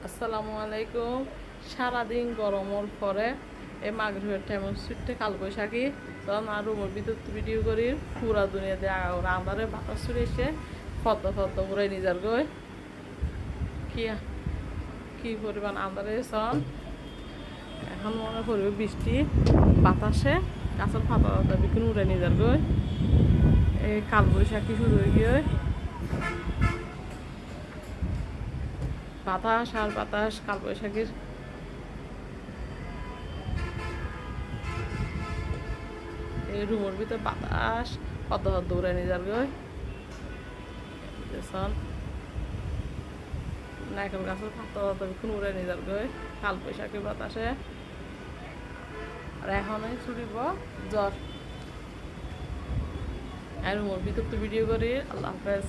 আসসালামু আলাইকুম। সারাদিন গরমের পরে এই মাগরিবের টাইম ছুটতে কালবৈশাখী তখন আর রুমের ভিতর ভিডিও করি পুরা দুনিয়া দিয়ে ওরা আন্ধারে বাতাস ছুটে এসে ফদ্দ ফদ্দ পুরাই নিজের গই কি কি পরিমাণ আন্ধারে সন এখন মনে করবে বৃষ্টি বাতাসে গাছের পাতা পাতা বিক্রি উড়ে নিজের গই এই কালবৈশাখী শুরু হয়ে গিয়ে বাতাস আর বাতাস কালবৈশাখীর এই রুমের ভিতরে বাতাস কত দৌড়ে নিজের গই নারকেল গাছের পাতা তখন উড়ে নিজের গই কালবৈশাখী বাতাসে আর এখনই ছুটিব জ্বর আর রুমের ভিতর তো ভিডিও করি। আল্লাহ হাফেজ।